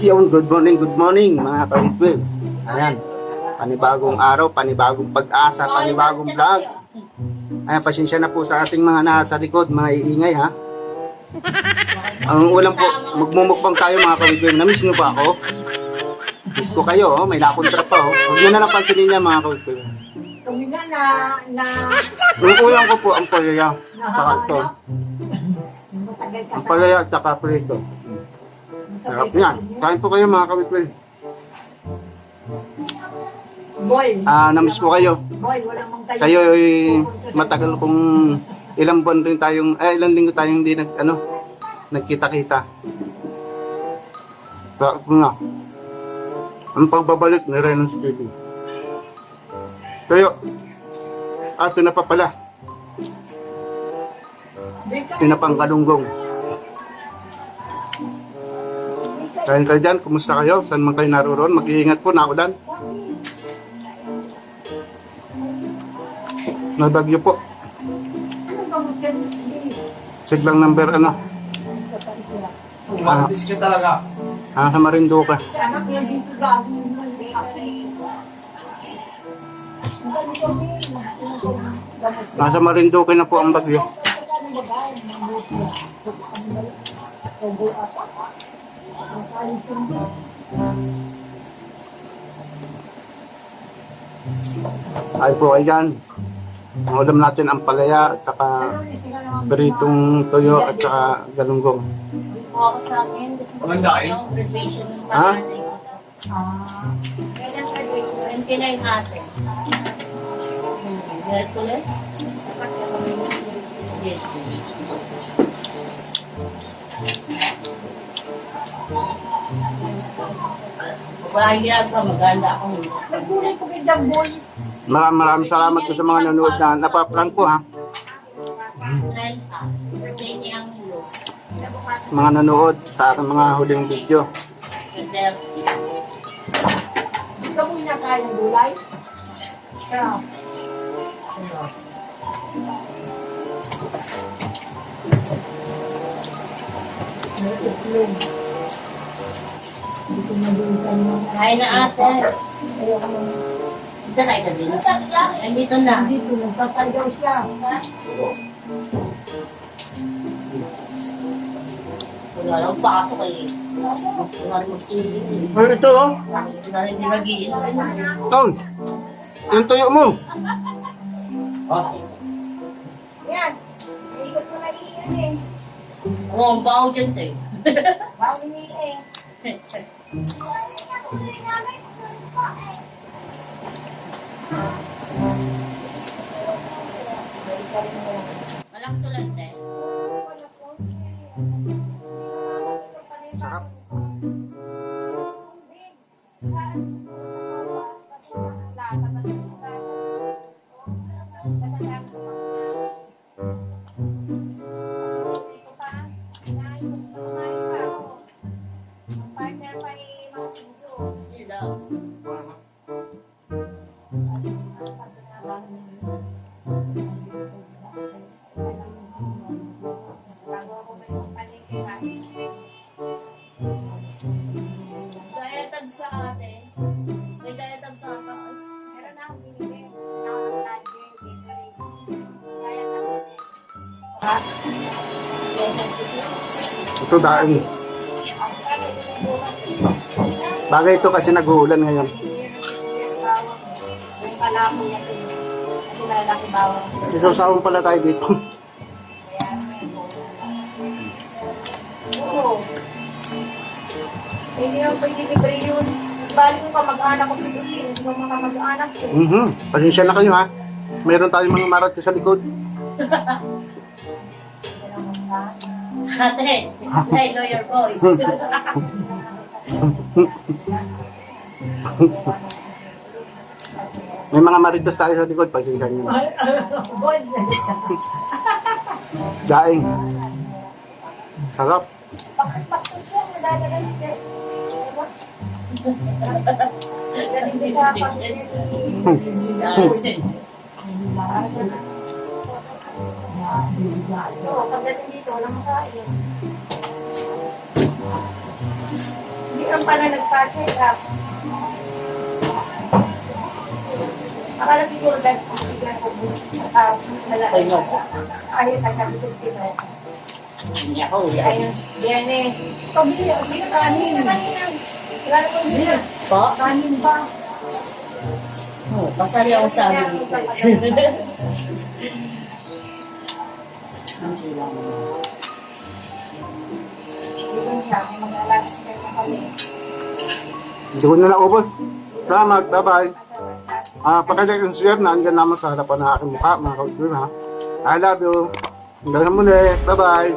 Yun, good morning mga kawitwil. Ayan, panibagong araw, panibagong pag-asa, panibagong vlog. Ayan, pasensya na po sa ating mga nasa likod, mga iingay ha. Ang ulam po, magmumukbang tayo mga kawitwil. Namiss nyo pa ako? Miss ko kayo, may nakontra pa. Huwag nyo na lang pansinin niya mga kawitwil. Kami na Yung ulam ko po, ang palaya. Saka ito. matagal ka Ang palaya at saka prito. Sarap yan. Kain po kayo mga kawitwil. Boy, Namiss ko kayo. boy, walang mang kayo. Kayo matagal kong ilang buwan rin tayong, ilang linggo tayong hindi nagkita-kita. Sarap nga. Ang pagbabalik ni Reynolds TV. Kayo, ito na pa pala. Pinapang kalunggong. Kain kayo dyan, kumusta kayo? Saan man kayo naroon? Mag-iingat po, naulan. Nabagyo po. Siglang number ano? Umatis ka talaga. Sa Marinduque. Anak niya dito lang. Nasa Marinduque na po ang bagyo. Ay po ay dyan. Ang ulam natin ang palaya at saka beritong toyo at saka galunggong. Ako sa akin, gusto ko Maganda kayo? yung reservation ng Ha? panganay ko. Kailan sa 29 natin? Hercules? Yes. Bahay ginagawa, maganda akong Nagkulay ko kay Jamboy. Maraming salamat po sa mga nanonood na napaprank ko ha. birthday ni Angelo. Mga nanonood sa aking mga huling video. Ganda. Ikaw mo na kaya ng gulay? Kaya. May itlog. Hindi ko nabutan mo. Kain na ate. Ayoko mo. Dito kayo ka din. Andito na. Dito, nagtatayaw siya. Wala lang pasok eh. Gusto na rin mag-tingin eh. Ay, ito oh. Hindi na rin nag-iin. Ton, yung tuyo mo. Ha? Yan. Ikot mo na iyan eh. Oo, ang baho dyan eh. Bawi niya eh. Walang sulante. Sarap. Yun daw. Diatabs ka ate. May diatabs ka pa. Meron na akong binili. Nakakalaje, bakery. Kaya na Ito daan. Bagay ito kasi nag-uulan ngayon. yung kalamo niya ito. Kasi malalaki bawang. Isasawang pala tayo dito. Oo. Hindi naman pwede libre yun. Bali mo ka mag-anak ko sa Pilipino. Hindi mo mag-anak ko. Pasensya na kayo ha. Meron tayong mga marat sa likod. Ate, hey, lawyer boys. May mga maritos tayo sa likod. Pasensya nyo na. Boy, Daing. Sarap. bakit siya nadadala siya? Hindi sa Oo, pagdating dito, walang makain. Hindi kang pala nagpa-check up. Akala siguro dahil biglang malaki. Ay, no. Ayaw nagkabisip na. Hindi ako. Ayun, yan eh. Pabili, kanin. Wala na pang bila. Pa? Kanin ba? Oh, pasali ako sa amin dito. Ang sila mo. Yun siya, mag-alas na kami. Hindi ko na naubos. Salamat, bye-bye. Pakilike and share na andyan naman sa harapan ng aking mukha, mga kautuin ha. I love you. Hanggang sa muli. Bye-bye.